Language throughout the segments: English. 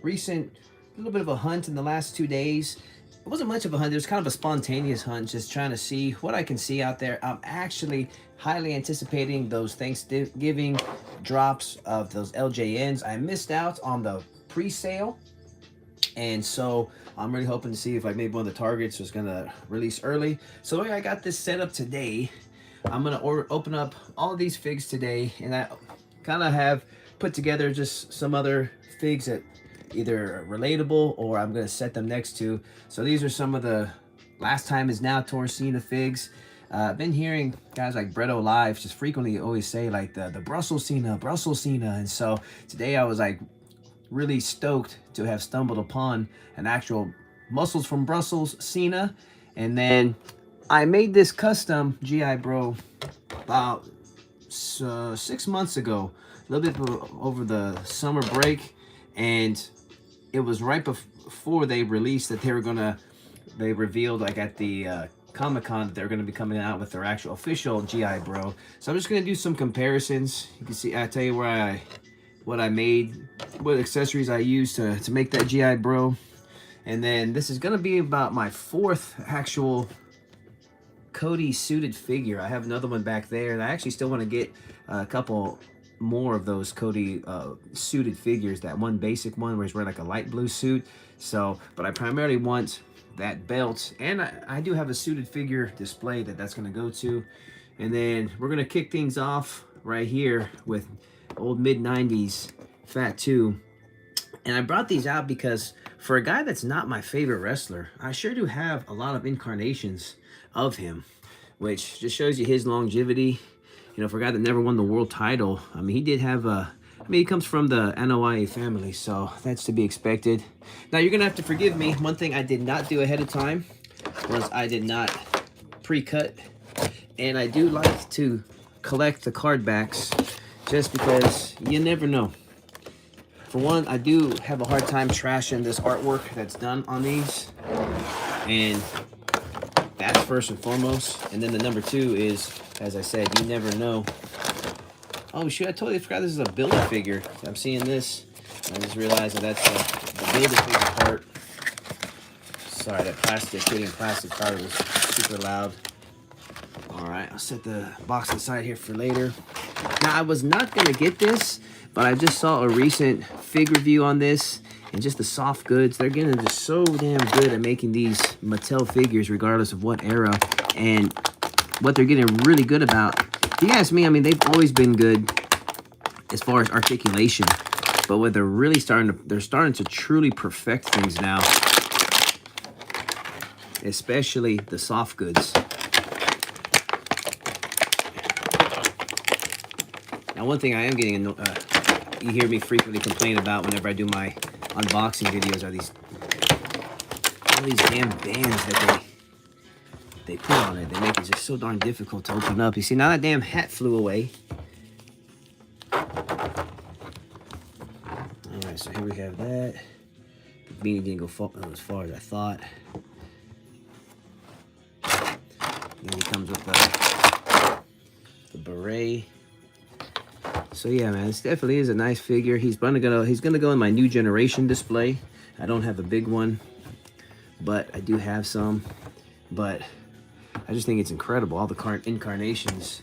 recent, little bit of a hunt in the last 2 days. It wasn't much of a hunt. It was kind of a spontaneous hunt, just trying to see what I can see out there. I'm actually highly anticipating those Thanksgiving drops of those LJNs. I missed out on the pre-sale, and so I'm really hoping to see if like maybe one of the targets was gonna release early. So the way I got this set up today, I'm gonna open up all of these figs today, and I kind of have put together just some other figs that either relatable or I'm gonna set them next to. So these are some of the last time is now Torcina figs. I've been hearing guys like Bretto Live just frequently always say like the Brussels Cena, and so today I was like really stoked to have stumbled upon an actual muscles from Brussels Cena. And then I made this custom GI Bro about 6 months ago, a little bit over the summer break, and it was right before they released that they revealed like at the Comic-Con that they're going to be coming out with their actual official GI Bro. So I'm just going to do some comparisons. You can see, I tell you what I made, what accessories I used to make that GI Bro. And then this is going to be about my fourth actual Cody suited figure. I have another one back there, and I actually still want to get a couple more of those Cody suited figures. That one basic one where he's wearing like a light blue suit. So, but I primarily want that belt, and I do have a suited figure display that's going to go to. And then we're going to kick things off right here with old mid-90s Fat 2. And I brought these out because for a guy that's not my favorite wrestler, I sure do have a lot of incarnations of him, which just shows you his longevity. You know, for a guy that never won the world title, I mean, he did have he comes from the NOIA family, so that's to be expected. Now, you're going to have to forgive me. One thing I did not do ahead of time was I did not pre-cut. And I do like to collect the card backs just because you never know. For one, I do have a hard time trashing this artwork that's done on these. And that's first and foremost. And then the number two is, as I said, you never know. Oh shoot, I totally forgot this is a Builder figure. I'm seeing this. I just realized that that's the Builder figure part. Sorry, that getting plastic card was super loud. Alright, I'll set the box aside here for later. Now, I was not going to get this, but I just saw a recent fig review on this, and just the soft goods. They're getting just so damn good at making these Mattel figures, regardless of what era, and what they're getting really good about. If you ask me, I mean, they've always been good as far as articulation, but what they're really they're starting to truly perfect things now, especially the soft goods. Now, one thing I am getting, you hear me frequently complain about whenever I do my unboxing videos are all these damn bands that they put on it. They make it just so darn difficult to open up. You see, now that damn hat flew away. Alright, so here we have that. The beanie didn't go as far as I thought. Then he comes with the beret. So yeah, man, this definitely is a nice figure. He's gonna go in my new generation display. I don't have a big one, but I do have some. But I just think it's incredible, all the incarnations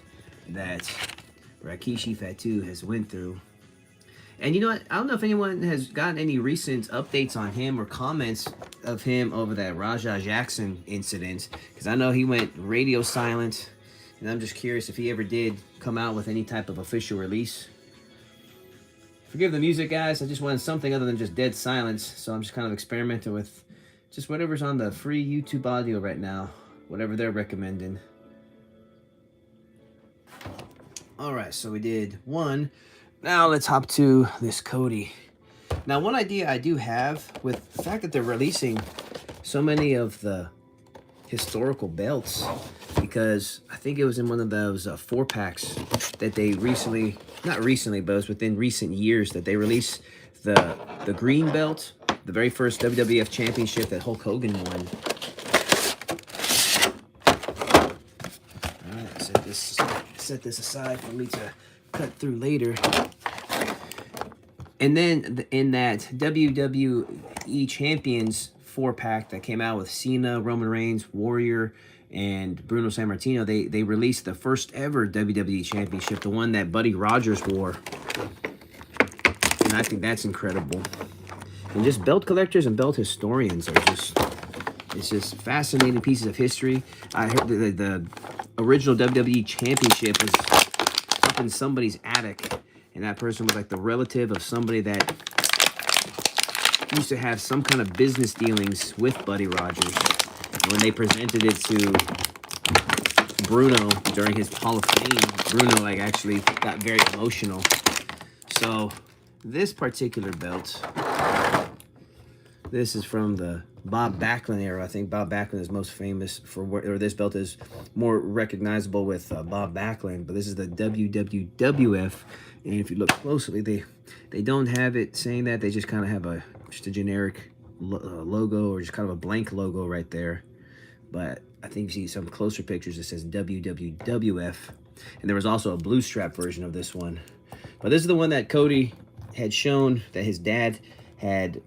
that Rikishi Fatu has went through. And you know what? I don't know if anyone has gotten any recent updates on him or comments of him over that Raja Jackson incident, because I know he went radio silent. And I'm just curious if he ever did come out with any type of official release. Forgive the music, guys. I just wanted something other than just dead silence. So I'm just kind of experimenting with just whatever's on the free YouTube audio right now. Whatever they're recommending. Alright, so we did one. Now let's hop to this Cody. Now, one idea I do have with the fact that they're releasing so many of the historical belts, because I think it was in one of those 4-packs that they not recently, but it was within recent years that they released the green belt, the very first WWF championship that Hulk Hogan won. All right, set this aside for me to cut through later. And then in that WWE Champions 4-pack that came out with Cena, Roman Reigns, Warrior, and Bruno Sammartino, they released the first ever WWE Championship, the one that Buddy Rogers wore. And I think that's incredible. And just belt collectors and belt historians are just, it's just fascinating pieces of history. I heard the original WWE Championship was up in somebody's attic, and that person was like the relative of somebody that used to have some kind of business dealings with Buddy Rogers. And when they presented it to Bruno during his Hall of Fame, Bruno like actually got very emotional. So this particular belt, this is from the Bob Backlund era. I think Bob Backlund is most famous for, or this belt is more recognizable with Bob Backlund, but this is the WWF. And if you look closely, they don't have it saying that. They just kind of have just a generic logo, or just kind of a blank logo right there. But I think you see some closer pictures that says WWF. And there was also a blue strap version of this one. But this is the one that Cody had shown that his dad had,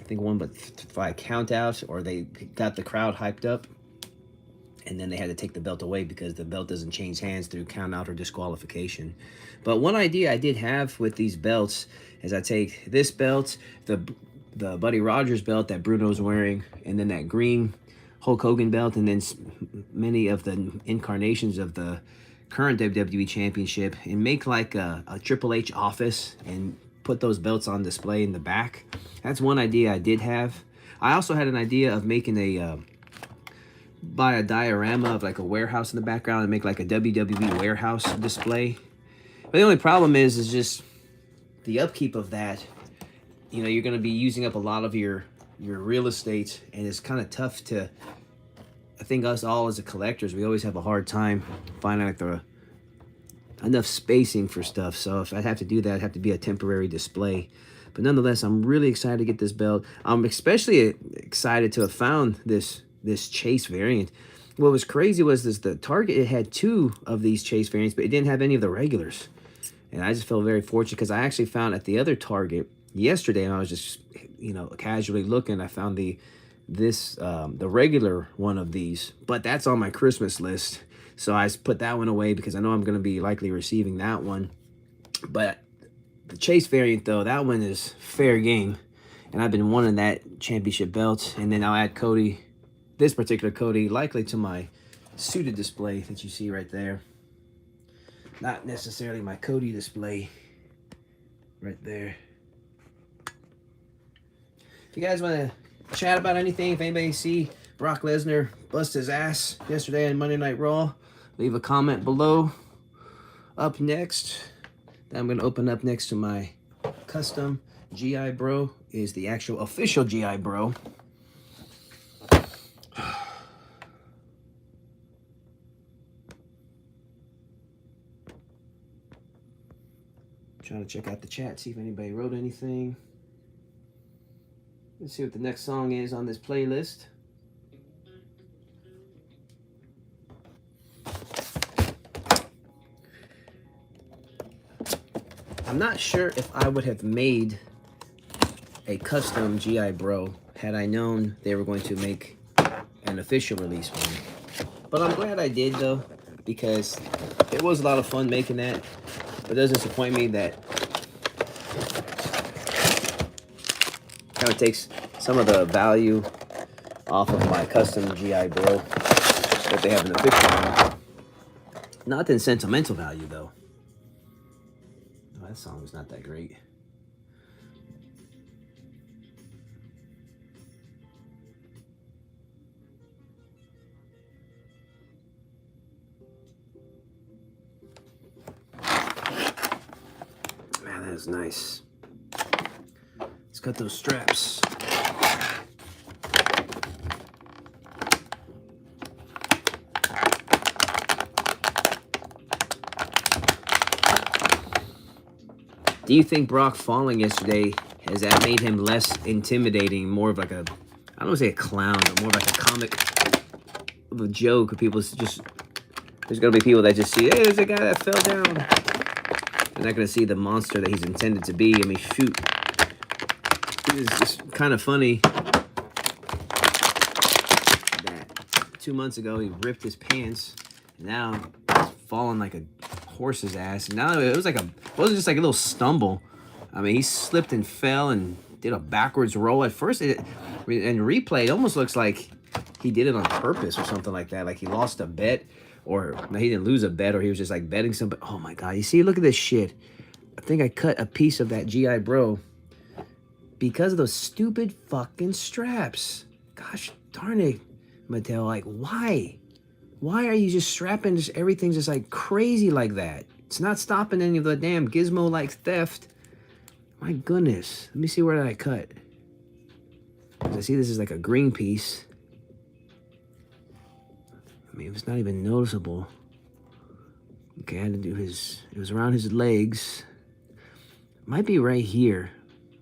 I think, won by count out, or they got the crowd hyped up. And then they had to take the belt away because the belt doesn't change hands through count out or disqualification. But one idea I did have with these belts is I take this belt, the Buddy Rogers belt that Bruno's wearing, and then that green Hulk Hogan belt, and then many of the incarnations of the current WWE Championship, and make like a Triple H office and put those belts on display in the back. That's one idea I did have. I also had an idea of making buy a diorama of like a warehouse in the background and make like a WWE warehouse display. But the only problem is just the upkeep of that. You know, you're going to be using up a lot of your real estate, and it's kind of tough to, I think us all as a collectors, we always have a hard time finding like enough spacing for stuff. So if I have to do that, it'd have to be a temporary display. But nonetheless, I'm really excited to get this belt. I'm especially excited to have found this Chase variant. What was crazy was the Target, it had 2 of these Chase variants, but it didn't have any of the regulars. And I just felt very fortunate because I actually found at the other Target yesterday, and I was just, you know, casually looking, I found the regular one of these, but that's on my Christmas list. So I put that one away because I know I'm going to be likely receiving that one. But the Chase variant, though, that one is fair game. And I've been wanting that championship belt. And then I'll add Cody, this particular Cody, likely to my suited display that you see right there. Not necessarily my Cody display right there. If you guys want to chat about anything, if anybody see Brock Lesnar bust his ass yesterday on Monday Night Raw, leave a comment below. Up next, that I'm going to open up next to my custom GI Bro is the actual official GI Bro. Trying to check out the chat, see if anybody wrote anything. Let's see what the next song is on this playlist. I'm not sure if I would have made a custom GI Bro had I known they were going to make an official release one. But I'm glad I did, though, because it was a lot of fun making that. But it doesn't disappoint me that kind of takes some of the value off of my custom GI Bro that they have an official one. Not in sentimental value, though. Oh, that song is not that great. Man, that is nice. Let's cut those straps. Do you think Brock falling yesterday, has that made him less intimidating, more of like a, I don't want to say a clown, but more of like a comic of a joke? People just, there's going to be people that just see, hey, there's a guy that fell down. They're not going to see the monster that he's intended to be. I mean, shoot. It's just kind of funny that 2 months ago he ripped his pants. Now he's falling like a horse's ass. Now it wasn't just like a little stumble. I mean, he slipped and fell and did a backwards roll. At first, in replay, it almost looks like he did it on purpose or something like that. Like he lost a bet, or no, he didn't lose a bet, or he was just like betting something. Oh my God, you see, look at this shit. I think I cut a piece of that GI Bro because of those stupid fucking straps. Gosh darn it, Mattel. Like, why? Why are you just strapping just everything just like crazy like that? It's not stopping any of the damn gizmo-like theft. My goodness. Let me see where did I cut. I see this is like a green piece. I mean, it's not even noticeable. Okay, I had to do it was around his legs. It might be right here.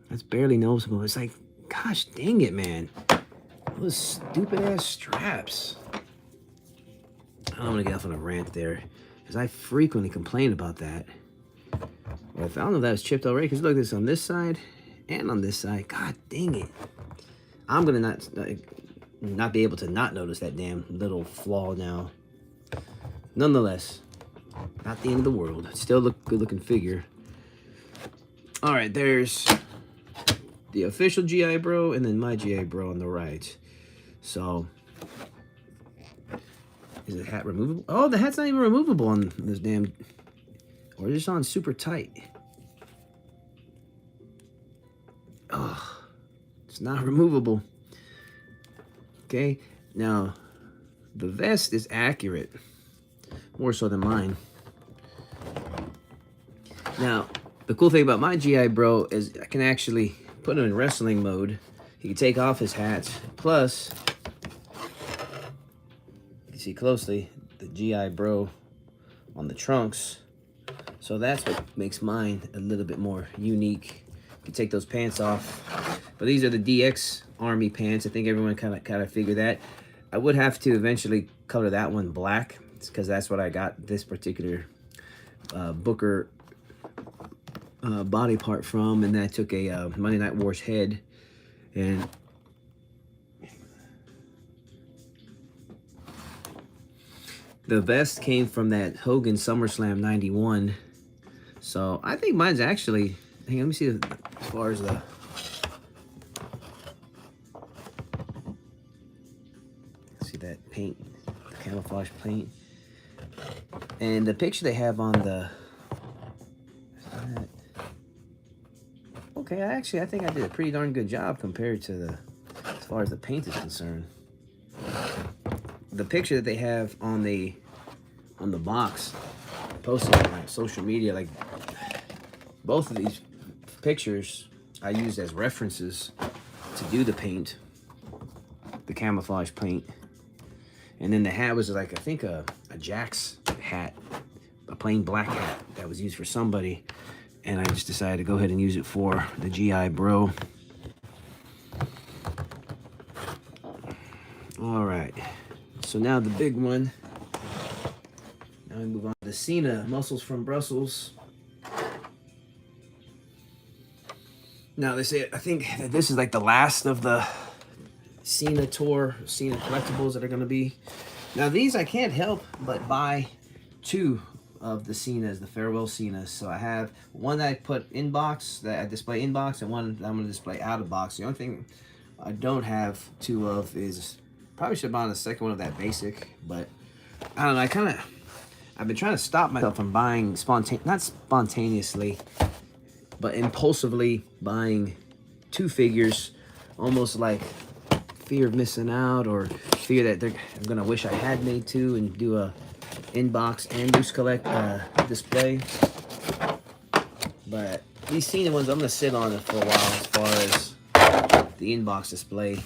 That's barely noticeable. It's like, gosh dang it, man. Those stupid ass straps. I don't want to get off on a rant there, because I frequently complain about that. Well, I don't know if that was chipped already, because look at this on this side and on this side. God dang it. I'm going to not be able to not notice that damn little flaw now. Nonetheless, not the end of the world. Still look good looking figure. All right, there's the official GI Bro and then my GI Bro on the right. So, is the hat removable? Oh, the hat's not even removable on this damn, or just on super tight. Oh, it's not removable. Okay, now the vest is accurate, more so than mine. Now, the cool thing about my GI Bro is I can actually put him in wrestling mode. He can take off his hat. Plus, you can see closely the GI Bro on the trunks. So that's what makes mine a little bit more unique. You can take those pants off. But these are the DX Army pants. I think everyone kind of figured that. I would have to eventually color that one black, because that's what I got this particular Booker body part from, and then I took a Monday Night Wars head, and the vest came from that Hogan SummerSlam 91. So I think mine's actually, hang on, let me see as far as the, see that paint, the camouflage paint, and the picture they have on the, okay, I think I did a pretty darn good job compared to the, as far as the paint is concerned. The picture that they have on the box, posted on like social media, like both of these pictures I used as references to do the paint, the camouflage paint. And then the hat was like, I think a Jack's hat, a plain black hat that was used for somebody. And I just decided to go ahead and use it for the GI Bro. All right, so now the big one. Now we move on to the Cena Muscles from Brussels. Now they say, I think that this is like the last of the Cena tour, Cena collectibles that are going to be. Now these I can't help but buy two of the Cenas, the farewell Cenas. So I have one that I put in box, that I display in box, and one that I'm going to display out of box. The only thing I don't have two of is, probably should have bought a second one of that basic, but I don't know. I've been trying to stop myself from buying not spontaneously, but impulsively buying two figures, almost like fear of missing out, or fear that I'm gonna wish I had made two and do a inbox and loose collect display. But these Cena ones, I'm gonna sit on it for a while as far as the inbox display.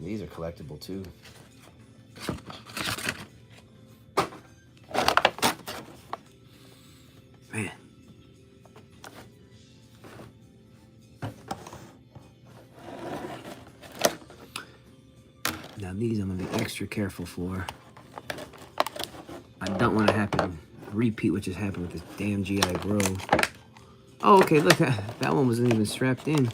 These are collectible too. Man. Now these I'm gonna be extra careful for. I don't want to repeat what just happened with this damn GI Bro. Oh, okay, look, that one wasn't even strapped in.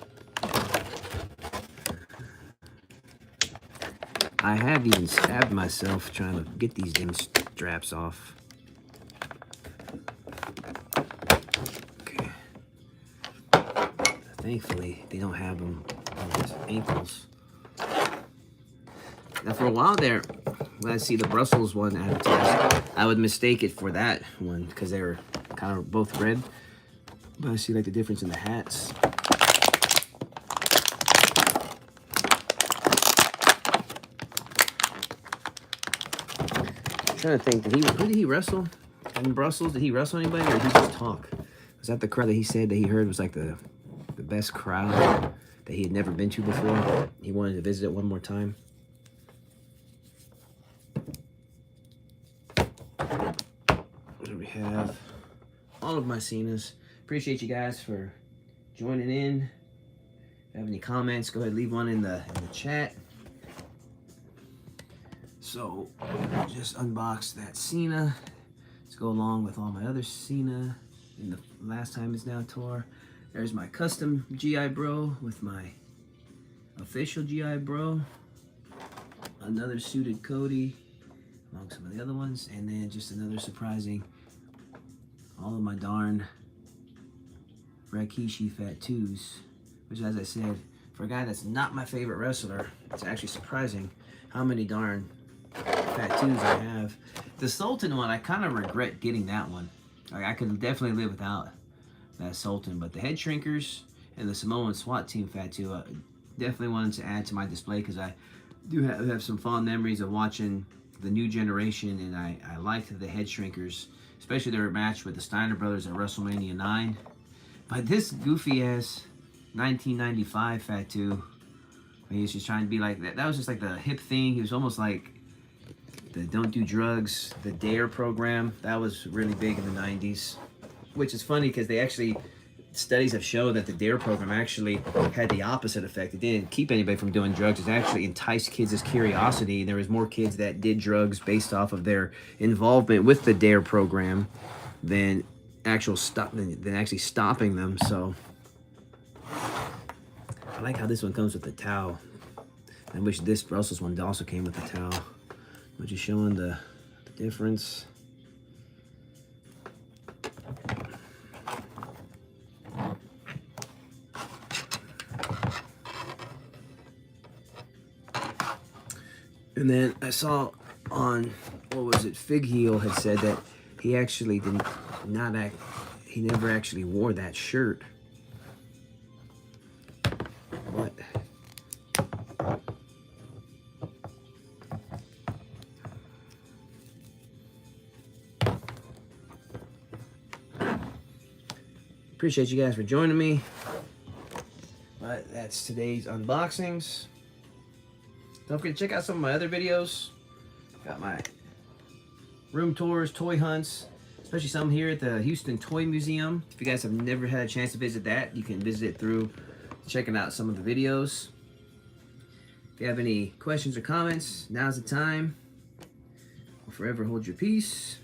I have even stabbed myself trying to get these damn straps off. Okay. Thankfully, they don't have them on his ankles. Now, for a while there, when I see the Brussels one advertised, I would mistake it for that one because they were kind of both red. But I see like the difference in the hats. I'm trying to think, who did he wrestle in Brussels? Did he wrestle anybody or did he just talk? Was that the crowd that he said that he heard was like the best crowd that he had never been to before? He wanted to visit it one more time. Here we have all of my Cenas. Appreciate you guys for joining in. If you have any comments, go ahead and leave one in the chat. So just unboxed that Cena. Let's go along with all my other Cena in the last time is now tour. There's my custom GI Bro with my official GI Bro. Another suited Cody along some of the other ones, and then just another surprising all of my darn Rikishi Fat-2s, which, as I said, for a guy that's not my favorite wrestler, it's actually surprising how many darn Fat-2s I have. The Sultan one, I kind of regret getting that one. Like, I could definitely live without that Sultan, but the Head Shrinkers and the Samoan SWAT Team Fat-2, I definitely wanted to add to my display because I do have some fond memories of watching the new generation, and I liked the Head Shrinkers, especially their match with the Steiner brothers at WrestleMania 9. But this goofy-ass 1995 Fat-2, he was just trying to be like that. That was just like the hip thing. He was almost like the Don't Do Drugs, the DARE program. That was really big in the 90s, which is funny because they actually, studies have shown that the DARE program actually had the opposite effect. It didn't keep anybody from doing drugs. It actually enticed kids' curiosity. There was more kids that did drugs based off of their involvement with the DARE program than actually stopping them. So I like how this one comes with the towel. I wish this Brussels one also came with the towel, but just showing the difference. And then I saw on, what was it, Fig Heel had said that he actually he never actually wore that shirt. But appreciate you guys for joining me. But that's today's unboxings. Don't forget to check out some of my other videos. Got my room tours, toy hunts, especially some here at the Houston Toy Museum. If you guys have never had a chance to visit that, you can visit it through checking out some of the videos. If you have any questions or comments, now's the time. I'll forever hold your peace.